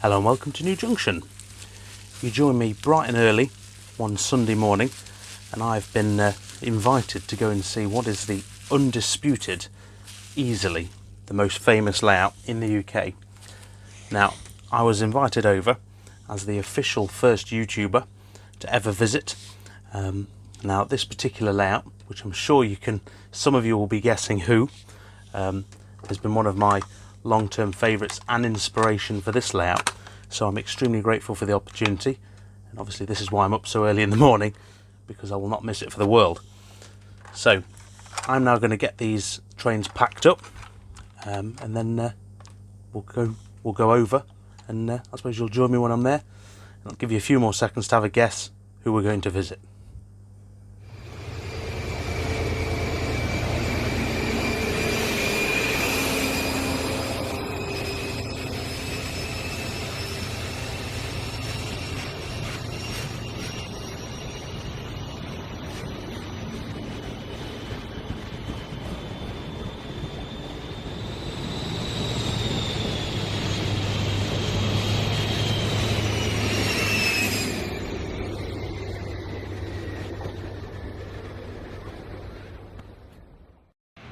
Hello and welcome to New Junction. You join me bright and early one Sunday morning and I've been invited to go and see what is the undisputed, easily the most famous layout in the UK. Now, I was invited over as the official first YouTuber to ever visit. Now, this particular layout, which I'm sure some of you will be guessing who, has been one of my long-term favourites and inspiration for this layout, so I'm extremely grateful for the opportunity, and obviously this is why I'm up so early in the morning, because I will not miss it for the world. So I'm now going to get these trains packed up, and then we'll go over, and I suppose you'll join me when I'm there, and I'll give you a few more seconds to have a guess who we're going to visit.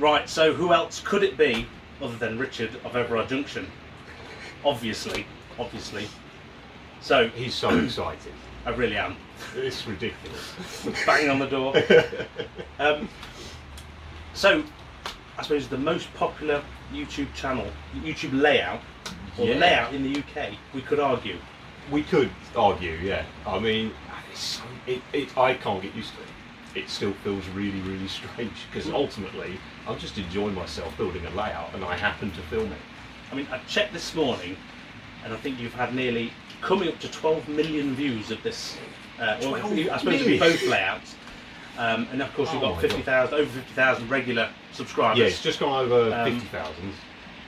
Right, so who else could it be other than Richard of Everard Junction? Obviously. So He's so excited. I really am. It's ridiculous. Banging on the door. So I suppose the most popular YouTube layout, or layout in the UK, we could argue. We could argue, yeah. I mean, I can't get used to it. It still feels really, really strange because ultimately I'm just enjoying myself building a layout and I happen to film it. I mean, I checked this morning and I think you've had nearly coming up to 12 million views of this. I suppose it'd be both layouts. And of course you've got over 50,000 regular subscribers. Yeah, it's just gone over 50,000.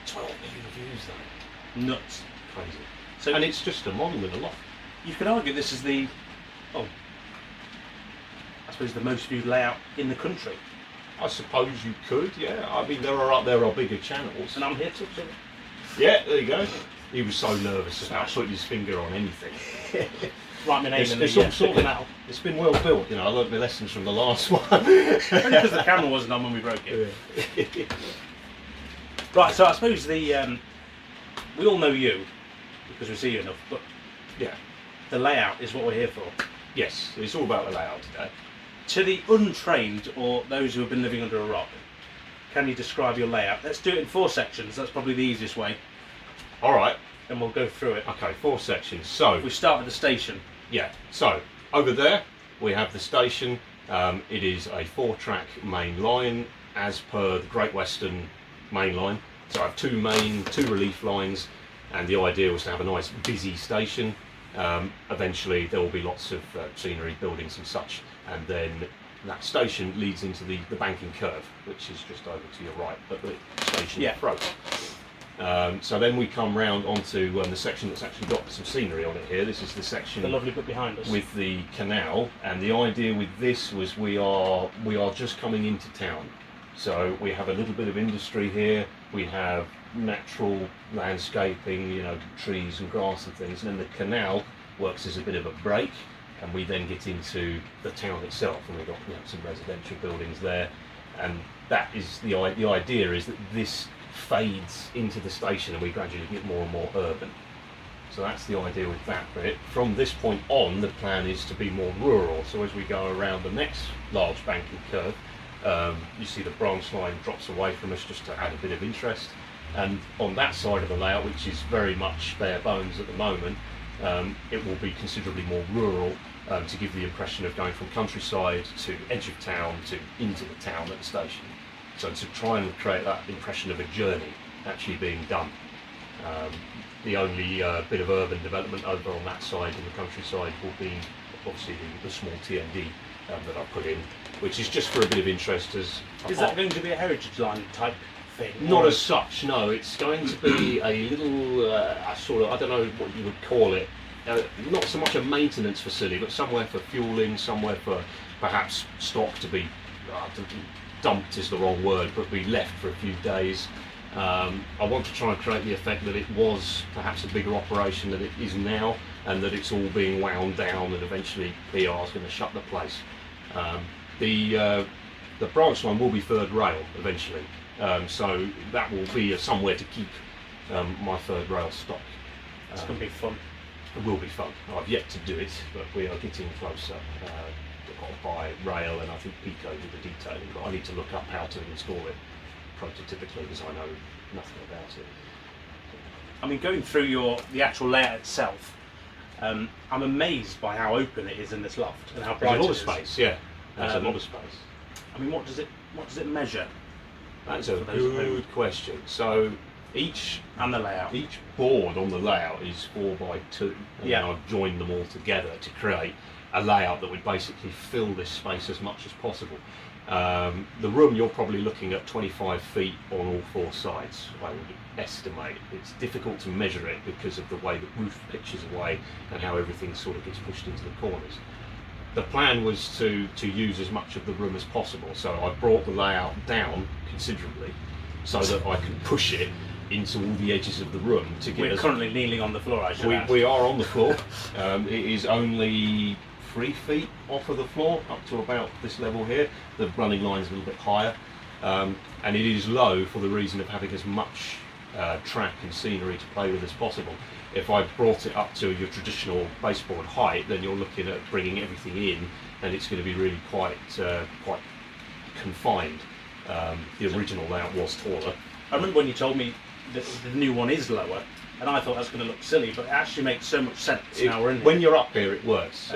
12 million views though. Nuts. Crazy. So, and it's just a model in a loft. You could argue this is the most viewed layout in the country. I suppose you could, yeah. I mean, there are bigger channels. And I'm here to observe. Yeah, there you go. He was so nervous about putting his finger on anything. Write my name in It's been well built, you know. I learned my lessons from the last one. Only because the camera wasn't on when we broke it. Yeah. Right, so I suppose we all know you because we see you enough, but yeah, the layout is what we're here for. Yes, it's all about the layout today. To the untrained or those who have been living under a rock, can you describe your layout? Let's do it in 4 sections. That's probably the easiest way. All right. And we'll go through it. Okay, 4 sections. So we start at the station. Yeah. So over there we have the station. It is a 4-track main line as per the Great Western main line. So I have 2 relief lines, and the idea was to have a nice busy station. Eventually there will be lots of scenery, buildings and such, and then that station leads into the banking curve, which is just over to your right, but the station approach. So then we come round onto the section that's actually got some scenery on it here. This is the section, the lovely bit behind us, with the canal, and the idea with this was we are just coming into town. So we have a little bit of industry here, we have natural landscaping, you know, trees and grass and things, and then the canal works as a bit of a break, and we then get into the town itself, and we've got, you know, some residential buildings there, and that is the idea is that this fades into the station and we gradually get more and more urban. So that's the idea with that bit. From this point on, the plan is to be more rural, so as we go around the next large banking curve, you see the branch line drops away from us just to add a bit of interest. And on that side of the layout, which is very much bare bones at the moment, it will be considerably more rural, to give the impression of going from countryside to edge of town to into the town at the station. So to try and create that impression of a journey actually being done. The only bit of urban development over on that side in the countryside will be obviously the small TND that I put in, which is just for a bit of interest. Is that going to be a heritage line type thing? Not as such, no. It's going to be a little sort of, I don't know what you would call it, not so much a maintenance facility, but somewhere for fueling, somewhere for perhaps stock to be dumped is the wrong word, but be left for a few days. I want to try and create the effect that it was perhaps a bigger operation than it is now, and that it's all being wound down, and eventually PR is going to shut the place. The branch line will be third rail eventually, so that will be somewhere to keep my third rail stock. It's going to be fun. It will be fun. I've yet to do it, but we are getting closer. I've got to buy rail, and I think Pico did the detailing, but I need to look up how to install it prototypically because I know nothing about it. I mean, going through the actual layout itself, I'm amazed by how open it is in this loft and how bright There's a lot it of is. space, yeah. There's a lot of space. I mean, what does it measure? That's a good question. So and the layout. each board on the layout is 4x2, and Yeah. then I've joined them all together to create a layout that would basically fill this space as much as possible. The room, you're probably looking at 25 feet on all four sides, I would estimate. It's difficult to measure it because of the way the roof pitches away and how everything sort of gets pushed into the corners. The plan was to use as much of the room as possible, so I brought the layout down considerably so that I can push it into all the edges of the room to get. We're currently kneeling on the floor, I should add. We are on the floor. It is only 3 feet off of the floor, up to about this level here. The running line is a little bit higher, and it is low for the reason of having as much track and scenery to play with as possible. If I brought it up to your traditional baseboard height, then you're looking at bringing everything in, and it's going to be really quite confined. The original layout was taller. I remember when you told me that the new one is lower, and I thought that's going to look silly, but it actually makes so much sense now we're in When here. you're up here, it works.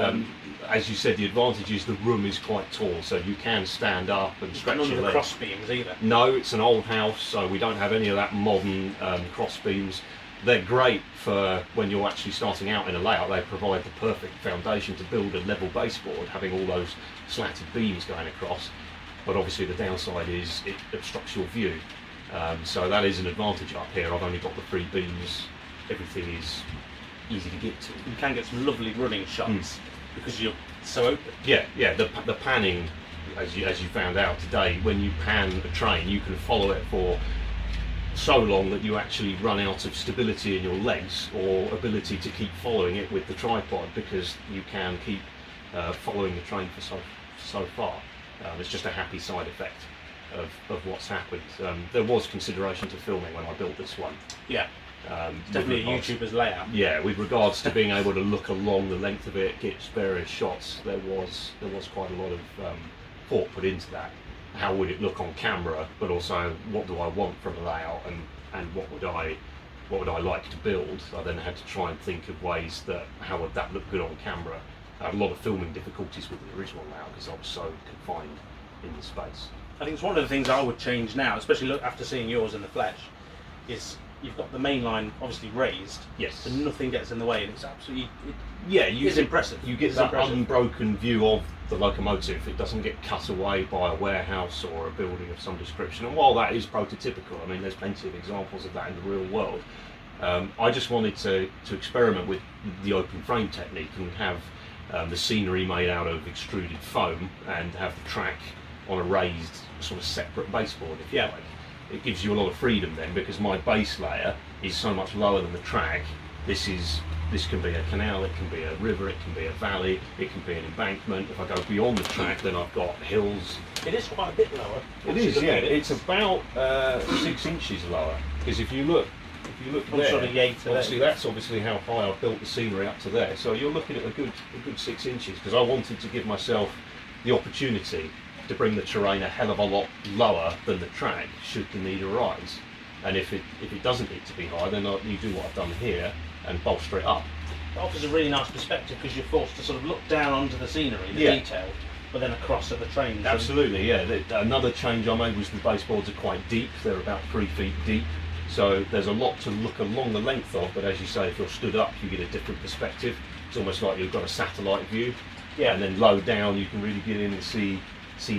As you said, the advantage is the room is quite tall, so you can stand up and stretch None your of the legs. cross beams either. No, it's an old house, so we don't have any of that modern cross beams. They're great for when you're actually starting out in a layout. They provide the perfect foundation to build a level baseboard, having all those slatted beams going across. But obviously the downside is it obstructs your view. So that is an advantage up here. I've only got the 3 beams. Everything is easy to get to. You can get some lovely running shots because you're so open. Yeah. The panning, as you found out today, when you pan a train, you can follow it for so long that you actually run out of stability in your legs or ability to keep following it with the tripod, because you can keep following the train for so far. It's just a happy side effect of what's happened. There was consideration to filming when I built this one. Yeah. Definitely a YouTuber's layout. Yeah, with regards to being able to look along the length of it, get various shots, there was quite a lot of thought put into that. How would it look on camera, but also what do I want from the layout, and what would I like to build? I then had to try and think of ways that how would that look good on camera. I had a lot of filming difficulties with the original layout because I was so confined in the space. I think it's one of the things I would change now, especially after seeing yours in the flesh, is you've got the main line obviously raised, Yes. so nothing gets in the way, and it's absolutely It's impressive. You get It's that impressive. unbroken view of the locomotive. It doesn't get cut away by a warehouse or a building of some description. And while that is prototypical, I mean, there's plenty of examples of that in the real world. I just wanted to experiment with the open frame technique and have the scenery made out of extruded foam and have the track on a raised sort of separate baseboard, if you like. It gives you a lot of freedom then, because my base layer is so much lower than the track. This can be a canal, it can be a river, it can be a valley, it can be an embankment. If I go beyond the track, then I've got hills. It is quite a bit lower. It is, yeah. It's about 6 inches lower. Because if you look From there, sort of yay to obviously there. that's obviously how high I've built the scenery up to there. So you're looking at a good 6 inches, because I wanted to give myself the opportunity to bring the terrain a hell of a lot lower than the track should the need arise. And if it doesn't need to be high, then you do what I've done here and bolster it up. It offers a really nice perspective because you're forced to sort of look down onto the scenery, the Yeah. detail, but then across at the trains. Absolutely, yeah. Another change I made was the baseboards are quite deep. They're about 3 feet deep. So there's a lot to look along the length of, but as you say, if you're stood up, you get a different perspective. It's almost like you've got a satellite view. Yeah. And then low down, you can really get in and see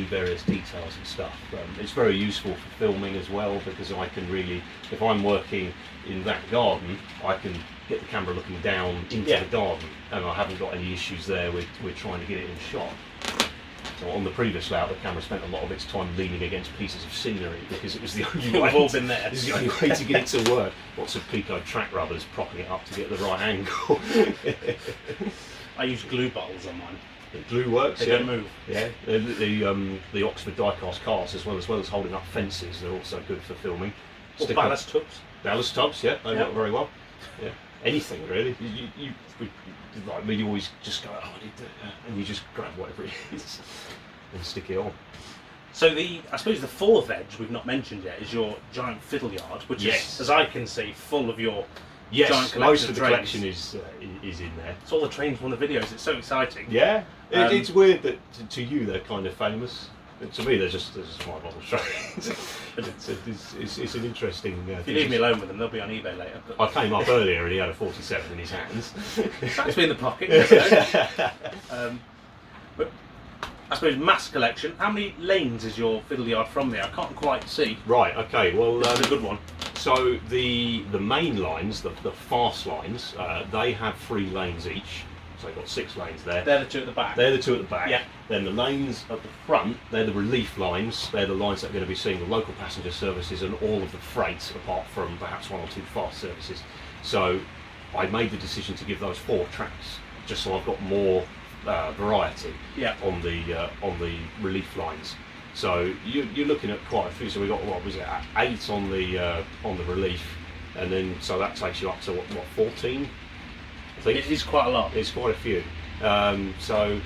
various details and stuff. It's very useful for filming as well, because I can really, if I'm working in that garden, I can get the camera looking down into the garden, and I haven't got any issues there with trying to get it in shot. So on the previous layout, the camera spent a lot of its time leaning against pieces of scenery because it was the only way. We've all been there. It was the only way to get it to work. Lots of pico track rubbers propping it up to get the right angle. I use glue bottles on mine. The glue works. They don't move. Yeah, the Oxford die-cast cars, as well as holding up fences, they're also good for filming. Or ballast tubs. Ballast tubs, yeah, they work very well. Yeah, anything really. Like me, you always just go, oh, I need that, and you just grab whatever it is and stick it on. So I suppose the fourth edge we've not mentioned yet is your giant fiddle yard, which is, as I can see, full of your giant collection most of the trains. collection is in there. It's all the trains from the videos. It's so exciting. Yeah, it's weird that to you they're kind of famous. But to me, they're just my model trains. It's an interesting. If you leave me alone with them, they'll be on eBay later. But I came up earlier and he had a 47 in his hands. that's me in the pocket. But I suppose mass collection. How many lanes is your fiddle yard from there? I can't quite see. Right. Okay. Well, This is a good one. So the main lines, the fast lines, they have 3 lanes each. So they've got 6 lanes there. They're the two at the back. They're the 2 at the back. Yeah. Then the lanes at the front, they're the relief lines. They're the lines that are going to be seeing the local passenger services and all of the freight, apart from perhaps 1 or 2 fast services. So I made the decision to give those 4 tracks, just so I've got more variety on the relief lines. So you're looking at quite a few. So we got, what was it, 8 on the relief, and then so that takes you up to what 14. I think It is quite a lot. it's quite a few. So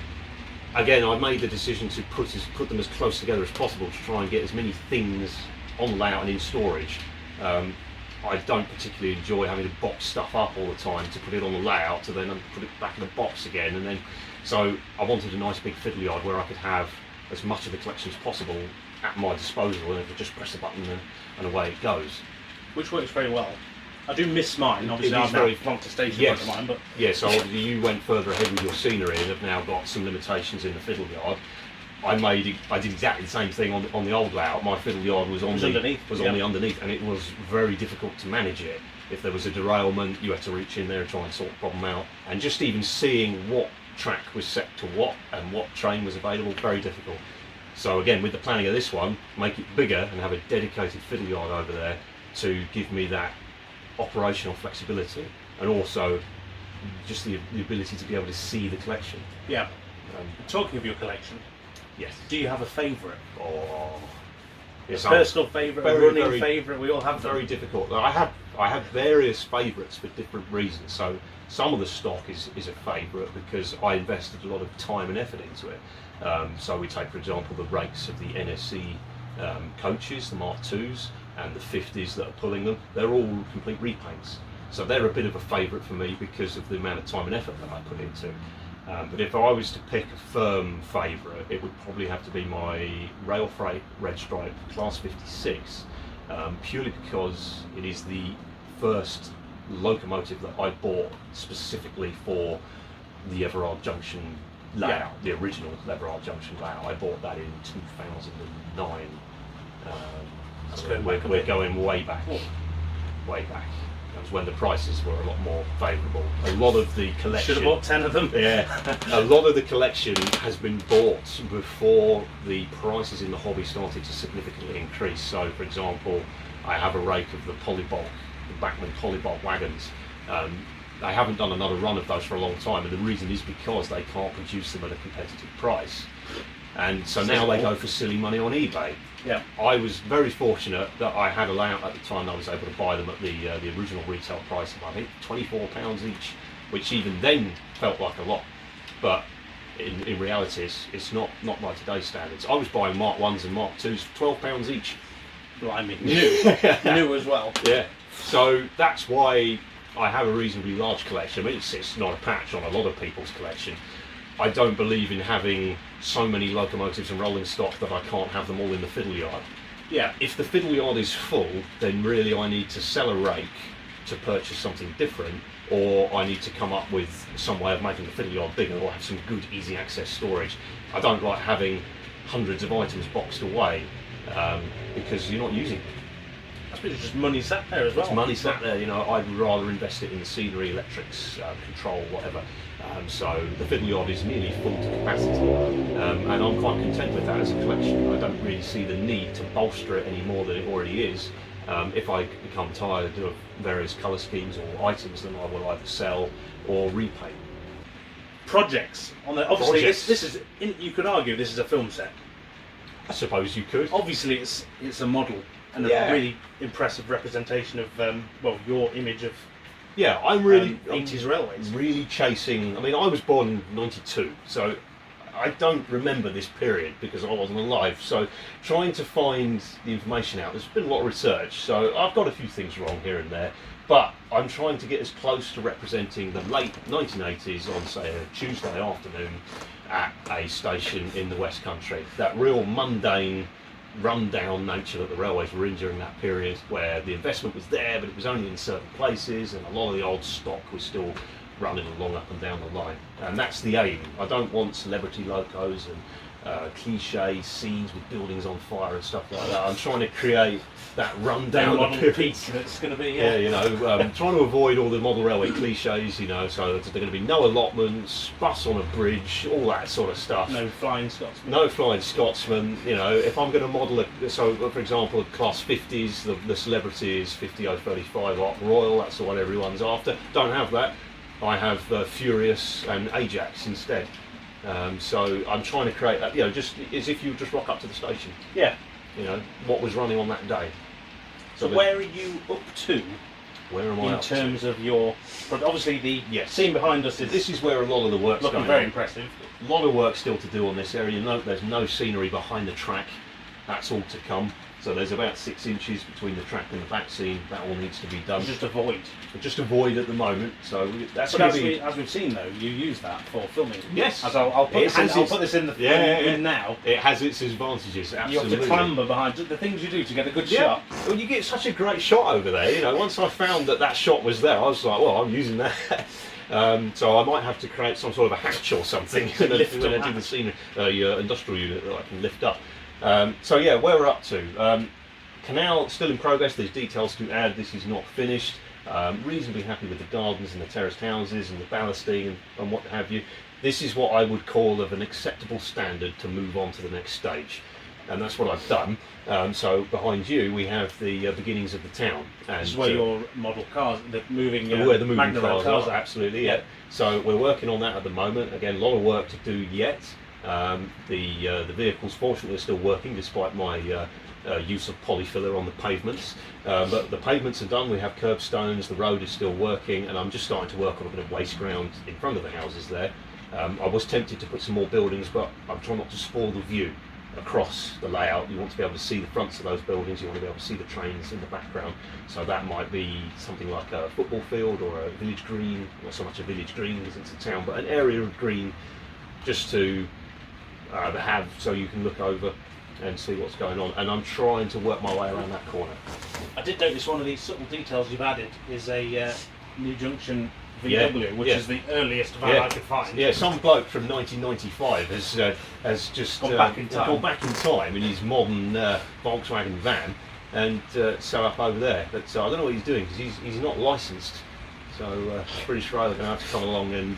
again, I made the decision to put them as close together as possible to try and get as many things on layout and in storage. I don't particularly enjoy having to box stuff up all the time to put it on the layout to then put it back in the box again, and then so I wanted a nice big fiddle yard where I could have as much of the collection as possible at my disposal, and I could just press the button and away it goes. Which works very well. I do miss mine. Obviously, It is I've now very- plonked a station Yes. of mine, but Yeah, so obviously you went further ahead with your scenery and have now got some limitations in the fiddle yard. I did exactly the same thing on the old layout. My fiddle yard was on the underneath, and it was very difficult to manage it. If there was a derailment, you had to reach in there and try and sort the problem out. And just even seeing what track was set to what and what train was available, very difficult. So again, with the planning of this one, make it bigger and have a dedicated fiddle yard over there to give me that operational flexibility, and also just the ability to be able to see the collection. yeah. Talking of your collection, Yes. do you have a favourite? Oh, A yes, personal favourite, a running favourite? We all have them. very difficult. I have various favourites for different reasons. So some of the stock is a favourite because I invested a lot of time and effort into it. So we take, for example, the rakes of the NSC coaches, the Mark IIs, and the 50s that are pulling them. They're all complete repaints. So they're a bit of a favourite for me because of the amount of time and effort that I put into it. But if I was to pick a firm favourite, it would probably have to be my Rail Freight Red Stripe Class 56, purely because it is the first locomotive that I bought specifically for the Everard Junction layout, the original Everard Junction layout. I bought that in 2009. That's So going back a we're bit. going way back, way back. That was when the prices were a lot more favourable. A lot of the collection. Should have bought 10 of them. Yeah, a lot of the collection has been bought before the prices in the hobby started to significantly increase. So, for example, I have a rake of the Polybulk, the Bachmann Polybulk wagons. They haven't done another run of those for a long time, and the reason is because they can't produce them at a competitive price. And so now they go for silly money on eBay. Yeah. I was very fortunate that I had a layout at the time that I was able to buy them at the original retail price of, I think, £24 each, which even then felt like a lot. But in reality, it's not by today's standards. I was buying Mark 1s and Mark 2s for £12 each. Blimey, new as well. Yeah. So that's why I have a reasonably large collection. I mean, it's not a patch on a lot of people's collection. I don't believe in having so many locomotives and rolling stock that I can't have them all in the fiddle yard. Yeah. If the fiddle yard is full, then really I need to sell a rake to purchase something different, or I need to come up with some way of making the fiddle yard bigger, or have some good easy access storage. I don't like having hundreds of items boxed away because you're not using them. I suppose it's just money sat there as well. It's money sat there, you know. I'd rather invest it in the scenery, electrics, control, whatever. So the fiddle yard is nearly full to capacity, and I'm quite content with that as a collection. I don't really see the need to bolster it any more than it already is. If I become tired of various colour schemes or items, then I will either sell or repaint. Projects on the obviously Projects. this is you could argue this is a film set. I suppose you could. Obviously it's a model and Yeah. a really impressive representation of well, your image of Yeah, I'm really 80s railways. really chasing. I mean, I was born in '92, so I don't remember this period because I wasn't alive. So trying to find the information out, there's been a lot of research. So I've got a few things wrong here and there, but I'm trying to get as close to representing the late 1980s on, say, a Tuesday afternoon at a station in the West Country. That real mundane, run-down nature that the railways were in during that period, where the investment was there, but it was only in certain places, and a lot of the old stock was still running along up and down the line. And that's the aim. I don't want celebrity locos and cliche scenes with buildings on fire and stuff like that. I'm trying to create that rundown model peak that's going to be yeah, you know, trying to avoid all the model railway cliches, you know, so there's going to be no allotments, bus on a bridge, all that sort of stuff. no flying Scotsman. No flying Scotsman, you know. If I'm going to model so for example, class 50s, the celebrity is 50-035 Ark Royal, that's the one everyone's after. Don't have that. I have Furious and Ajax instead. So I'm trying to create that, you know, just as if you just rock up to the station, Yeah. you know, what was running on that day. So where are you up to where am I in up to? terms of your... Obviously the Yes. scene behind us is This is where a lot of the work's looking going very on. impressive. A lot of work still to do on this area. You know, there's no scenery behind the track. That's all to come. So there's about 6 inches between the track and the back scene. That all needs to be done. Just avoid. Just a void at the moment. So that's But going as, to be. as we've seen though, you use that for filming. Yes. As I'll put, It this in, has I'll its- put this in the Yeah, in yeah. now. It has its advantages. You Absolutely. have to clamber behind the things you do to get a good Yeah. shot. Well, you get such a great shot over there. You know, once I found that shot was there, I was like, well, I'm using that. So I might have to create some sort of a hatch or something To when lift I up do the scenery, industrial unit that I can lift up. So yeah, where we're up to. Canal still in progress. There's details to add. This is not finished. Reasonably happy with the gardens and the terraced houses and the ballasting and what have you. This is what I would call of an acceptable standard to move on to the next stage, and that's what I've done. So behind you we have the beginnings of the town. And This is where your model cars, the moving, where the moving Magna Rail cars are, are. absolutely, yeah. So we're working on that at the moment. Again, a lot of work to do yet. The vehicles, fortunately, are still working despite my use of polyfiller on the pavements. But the pavements are done. We have curbstones. The road is still working, and I'm just starting to work on a bit of waste ground in front of the houses there. I was tempted to put some more buildings, but I'm trying not to spoil the view across the layout. You want to be able to see the fronts of those buildings. You want to be able to see the trains in the background. So that might be something like a football field or a village green. Not so much a village green because it's a town, but an area of green just to have so you can look over and see what's going on. And I'm trying to work my way around that corner. I did notice one of these subtle details you've added is a New Junction VW, which yeah. is the earliest van I could find. Yeah, some bloke from 1995 has just Gone back in time. gone back in time in his modern Volkswagen van and set up over there. But I don't know what he's doing because he's not licensed. So British Rail are going to have to come along and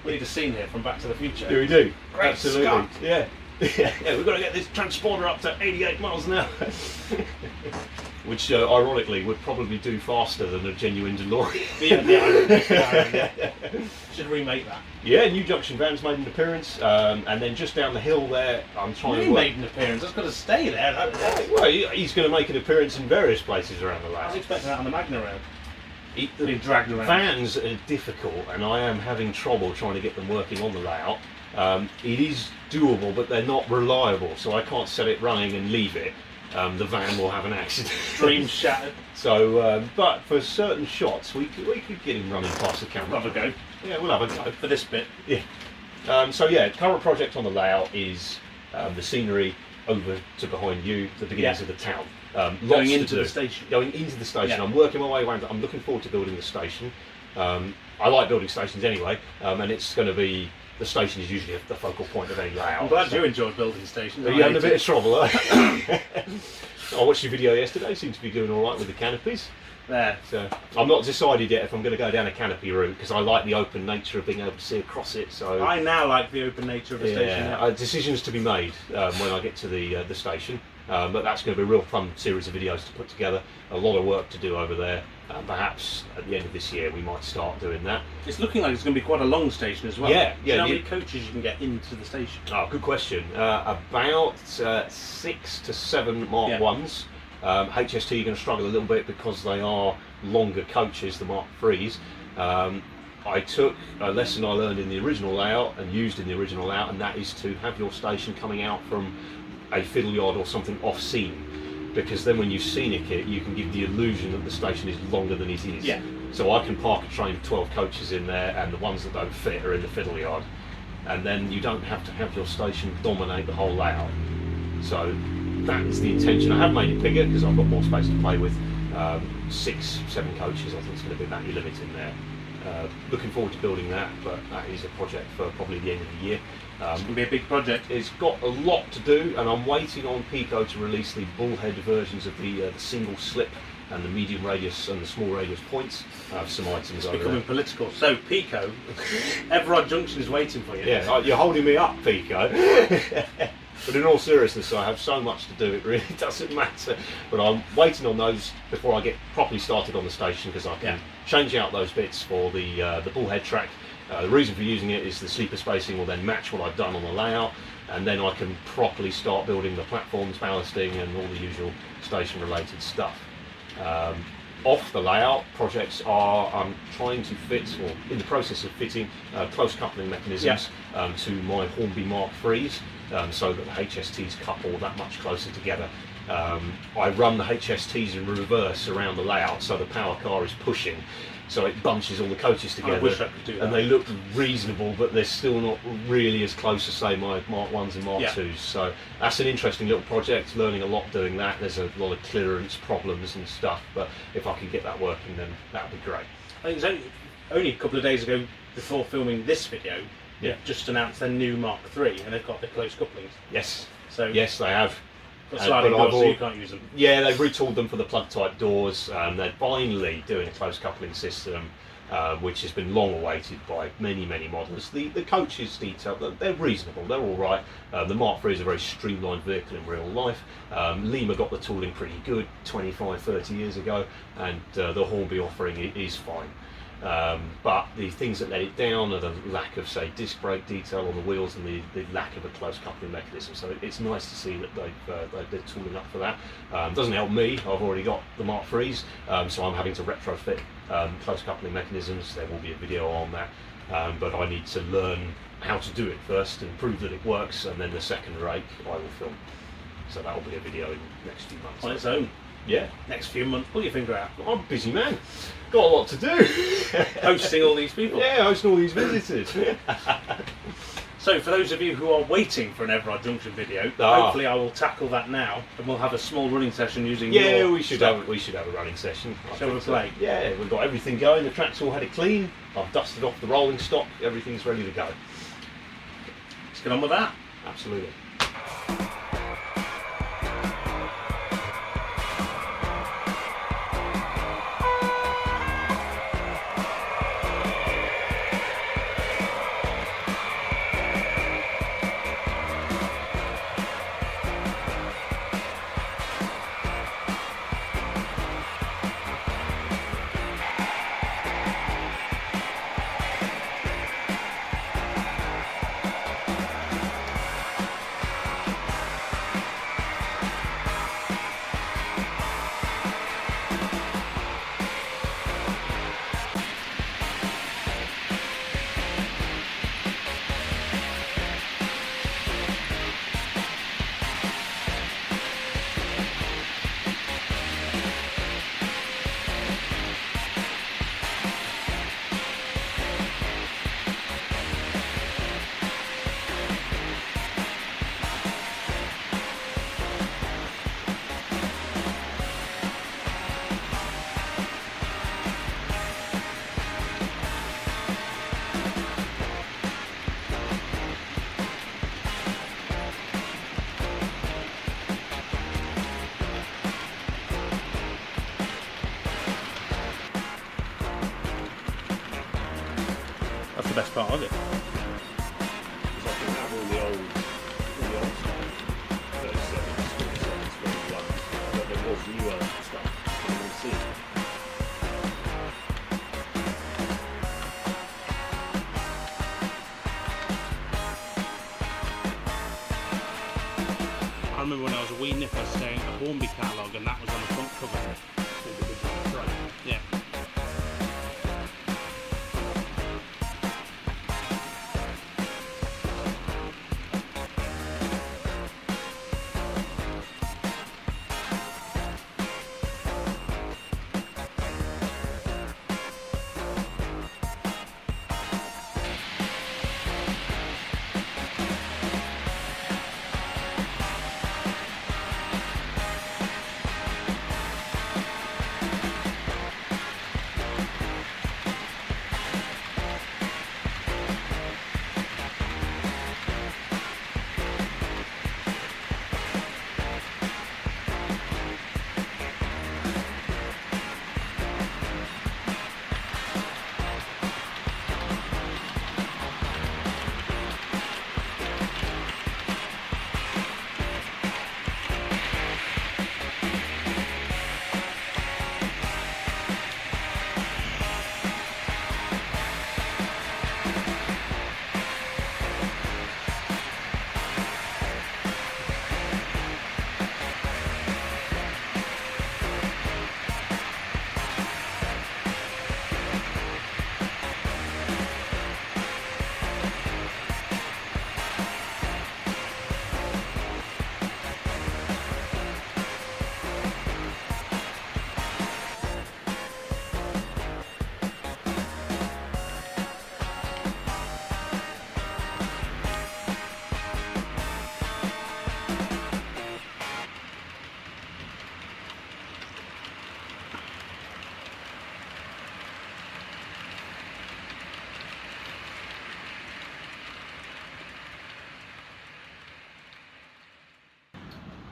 We need a scene here from Back to the Future. do we do? Great Absolutely. Scott. Yeah. Yeah, we've got to get this transporter up to 88 miles an hour. Which ironically would probably do faster than a genuine DeLorean. Yeah. Should remake that. Yeah, New Junction van's made an appearance, and then just down the hill there, I'm trying to He work. made an appearance. That's got to stay there. Well, he's going to make an appearance in various places around the I was land. expecting that on the Magna Rail. The Being dragged around. vans are difficult, and I am having trouble trying to get them working on the layout. It is doable, but they're not reliable, so I can't set it running and leave it. The van will have an accident. Dreams shattered. So, but for certain shots, we could get him running past the camera. Have a go. Yeah, we'll have a go. For this bit. Yeah. So yeah, current project on the layout is the scenery over to behind you, the beginnings Yeah. of the town. Going Lots to into do. the station. Going into the station. Yeah. I'm working my way around. I'm looking forward to building the station. I like building stations anyway, and it's going to be. The station is usually the focal point of any layout. I'm glad so- you enjoyed building stations. Are you having a bit of trouble, huh? I watched your video yesterday. Seems to be doing all right with the canopies. There. So I'm not decided yet if I'm going to go down a canopy route because I like the open nature of being able to see across it. So I now like the open nature of the station. Yeah. Decisions to be made when I get to the station. But that's going to be a real fun series of videos to put together. A lot of work to do over there. Perhaps at the end of this year we might start doing that. It's looking like it's going to be quite a long station as well. Yeah, Do you know how many coaches you can get into the station? Oh, good question. About 6 to 7 Mark 1s. HST are going to struggle a little bit because they are longer coaches, the Mark 3s. I took a lesson I learned in the original layout and used in the original layout, and that is to have your station coming out from a fiddle yard or something off scene, because then when you scenic it, you can give the illusion that the station is longer than it is. Yeah. So I can park a train of 12 coaches in there, and the ones that don't fit are in the fiddle yard, and then you don't have to have your station dominate the whole layout. So that is the intention. I have made it bigger because I've got more space to play with. 6, 7 coaches, I think it's going to be about your limit in there. Looking forward to building that, but that is a project for probably the end of the year. It's going to be a big project. It's got a lot to do, and I'm waiting on Pico to release the bullhead versions of the single slip and the medium radius and the small radius points. I have some items over Becoming there. political. So Pico, Everard Junction is waiting for you. Yeah, you're holding me up, Pico. But in all seriousness, I have so much to do, it really doesn't matter. But I'm waiting on those before I get properly started on the station, because I can change out those bits for the bullhead track. The reason for using it is the sleeper spacing will then match what I've done on the layout, and then I can properly start building the platforms, ballasting, and all the usual station-related stuff. Off the layout projects I'm trying to fit, or in the process of fitting, close coupling mechanisms to my Hornby Mark 3s, so that the HSTs couple that much closer together. I run the HSTs in reverse around the layout, so the power car is pushing, so it bunches all the coaches together. I wish I could do that. And they look reasonable, but they're still not really as close as, say, my Mark 1s and Mark 2s. So that's an interesting little project, learning a lot doing that. There's a lot of clearance problems and stuff, but if I can get that working, then that would be great. I think it's only a couple of days ago, before filming this video, they've just announced their new Mark 3, and they've got the close couplings. Yes. So yes, they have. Sliding doors, so you can't use them. Yeah, they've retooled them for the plug type doors. They're finally doing a close coupling system, which has been long awaited by many models. The coaches detail, they're reasonable, they're all right. The Mark 3 is a very streamlined vehicle in real life. Lima got the tooling pretty good 25-30 years ago, and the Hornby offering is fine. But the things that let it down are the lack of, say, disc brake detail on the wheels and the lack of a close coupling mechanism. So it's nice to see that they're tooling up for that. Doesn't help me, I've already got the Mark 3s, so I'm having to retrofit close coupling mechanisms. There will be a video on that, but I need to learn how to do it first and prove that it works, and then the second rake I will film. So that will be a video in the next few months. On its own. Yeah. Next few months, pull your finger out. I'm a busy man. Got a lot to do. Hosting all these people. Yeah, hosting all these visitors. So for those of you who are waiting for an Everard Junction video, hopefully I will tackle that now, and we'll have a small running session using your we should have a running session. Shall we play? Yeah, we've got everything going. The track's all had it clean. I've dusted off the rolling stock. Everything's ready to go. Let's get on with that. Absolutely. That's the best part of it. Because I can have all the old stuff. 37s, 27s, 21s. But there was newer stuff. You can see. I remember when I was a wee nipper staring at the Hornby catalogue, and that was on the front cover. Yeah.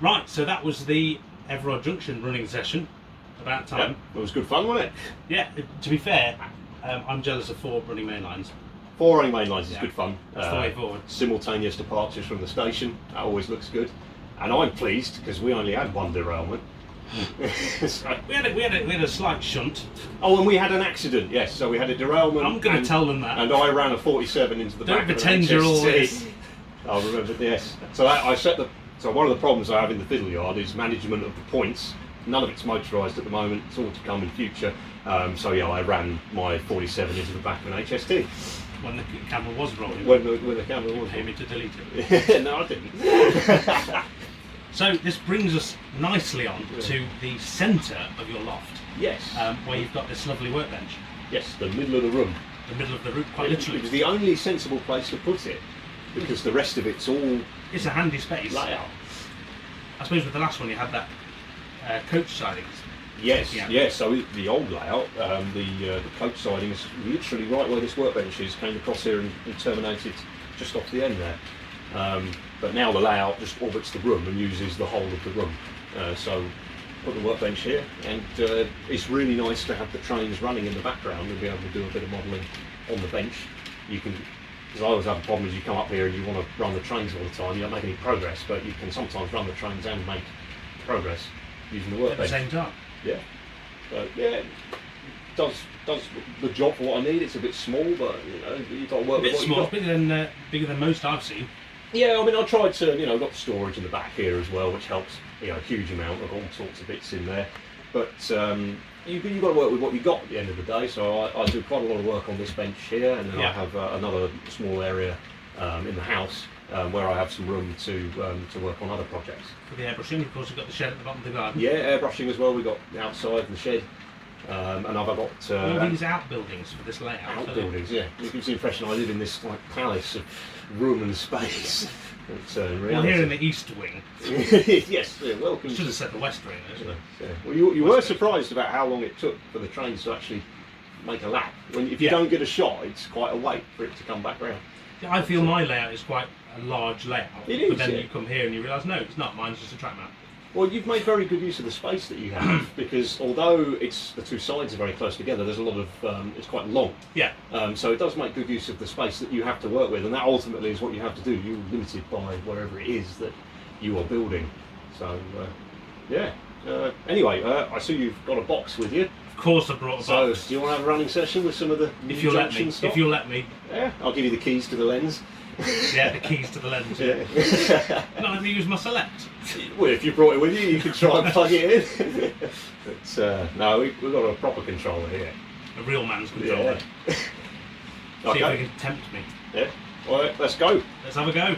Right, so that was the Everard Junction running session. About time. Yeah, it was good fun, wasn't it? Yeah, to be fair, I'm jealous of 4 running main lines. 4 running main lines is good fun. That's the way forward. Simultaneous departures from the station, that always looks good. And I'm pleased because we only had 1 derailment. So, we had a slight shunt. oh, and we had an accident, yes. So we had a derailment. I'm going to tell them that. And I ran a 47 into the Don't back of an pretend you're all this. I remember, yes. So So one of the problems I have in the fiddle yard is management of the points. None of it's motorised at the moment, it's all to come in future. So yeah, I ran my 47 into the back of an HST. When the camera was rolling. When the camera was rolling. To delete it. No, I didn't. So this brings us nicely on to the centre of your loft. Yes. Where you've got this lovely workbench. Yes, the middle of the room. The middle of the room, quite literally. It was the only sensible place to put it, because the rest of it's all... It's a handy space. Layout. I suppose with the last one you had that coach sidings. Yes, yes. So the old layout, the coach siding is literally right where this workbench is, came across here and terminated just off the end there. But now the layout just orbits the room and uses the whole of the room. So put the workbench here, and it's really nice to have the trains running in the background and be able to do a bit of modelling on the bench. You can, because I always have a problem is you come up here and you want to run the trains all the time, you don't make any progress, but you can sometimes run the trains and make progress using the workbench. At the same time? Yeah. So yeah, it does the job for what I need. It's a bit small, but you know, you've got to work with what you've got. Bigger than most I've seen. Yeah, I mean, I tried to, you know, got storage in the back here as well, which helps, you know, a huge amount of all sorts of bits in there. But you've got to work with what you've got at the end of the day, so I do quite a lot of work on this bench here, and then I have another small area in the house where I have some room to work on other projects. For the airbrushing, of course, you've got the shed at the bottom of the garden. Yeah, airbrushing as well, we've got the outside and the shed. And I've got all these outbuildings for this layout. Outbuildings, yeah. It gives the impression I live in this like palace of room and space. Well, here in the east wing. Yes, yeah, welcome. Should have said the west wing. Yeah. Well, you were surprised about how long it took for the trains to actually make a lap. If you don't get a shot, it's quite a wait for it to come back round. Yeah, I feel my layout is quite a large layout. It is, but then you come here and you realise, no, it's not. Mine's just a track map. Well, you've made very good use of the space that you have because although the two sides are very close together, there's a lot of it's quite long. Yeah. So it does make good use of the space that you have to work with, and that ultimately is what you have to do. You're limited by whatever it is that you are building. So yeah. Anyway, I see you've got a box with you. Of course, I brought a box. So do you want to have a running session with some of the if you'll let me? stuff? If you'll let me. Yeah. I'll give you the keys to the lens. Yeah, the keys to the lens. Yeah. Not let me use my select. Well, if you brought it with you, you could try and plug it in. But no, we've got a proper controller here. A real man's controller. Yeah. See if they can tempt me. Yeah. All right, let's go. Let's have a go.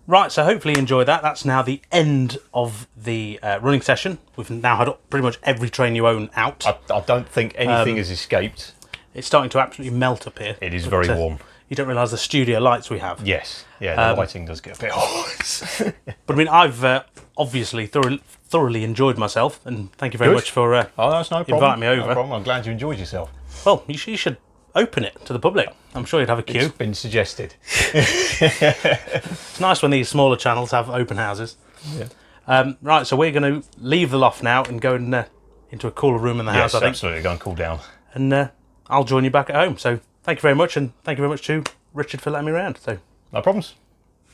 Right, so hopefully you enjoyed that. That's now the end of the running session. We've now had pretty much every train you own out. I don't think anything has escaped. It's starting to absolutely melt up here. It is very warm. You don't realise the studio lights we have. Yes, yeah, the lighting does get a bit hot. But I mean, I've obviously thoroughly enjoyed myself, and thank you very much for that's no problem. inviting me over. No problem. I'm glad you enjoyed yourself. Well, you should open it to the public. I'm sure you'd have a queue. It's been suggested. It's nice when these smaller channels have open houses. Yeah. Right, so we're going to leave the loft now and go into a cooler room in the house, I think. Absolutely. Go and cool down. And I'll join you back at home. So thank you very much, and thank you very much to Richard for letting me around. So No problems.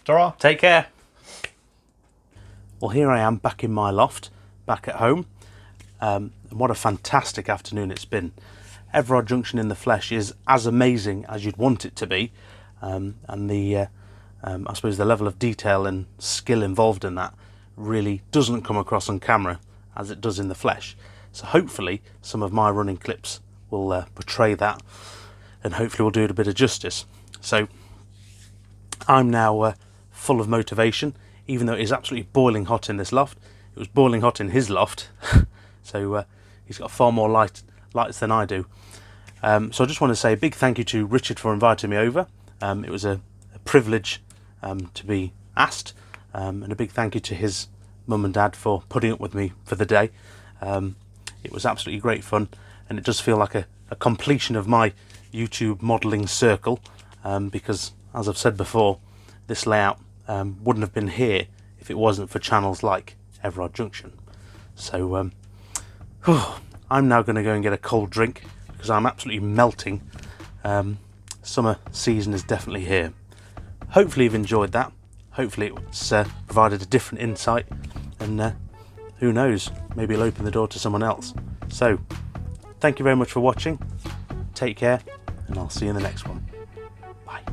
Ta-ra. take care. Well, here I am back in my loft, back at home. And what a fantastic afternoon it's been. Everard Junction in the flesh is as amazing as you'd want it to be, and the I suppose the level of detail and skill involved in that really doesn't come across on camera as it does in the flesh. So hopefully some of my running clips will portray that, and hopefully we'll do it a bit of justice. So I'm now full of motivation, even though it is absolutely boiling hot in this loft. It was boiling hot in his loft, so he's got far more lights than I do. So I just want to say a big thank you to Richard for inviting me over. It was a privilege to be asked, and a big thank you to his mum and dad for putting up with me for the day. It was absolutely great fun, and it does feel like a completion of my YouTube modelling circle, because, as I've said before, this layout wouldn't have been here if it wasn't for channels like Everard Junction. So I'm now going to go and get a cold drink because I'm absolutely melting. Summer season is definitely here. Hopefully you've enjoyed that. Hopefully it's provided a different insight, and who knows, maybe it'll open the door to someone else. So thank you very much for watching. Take care, and I'll see you in the next one. Bye.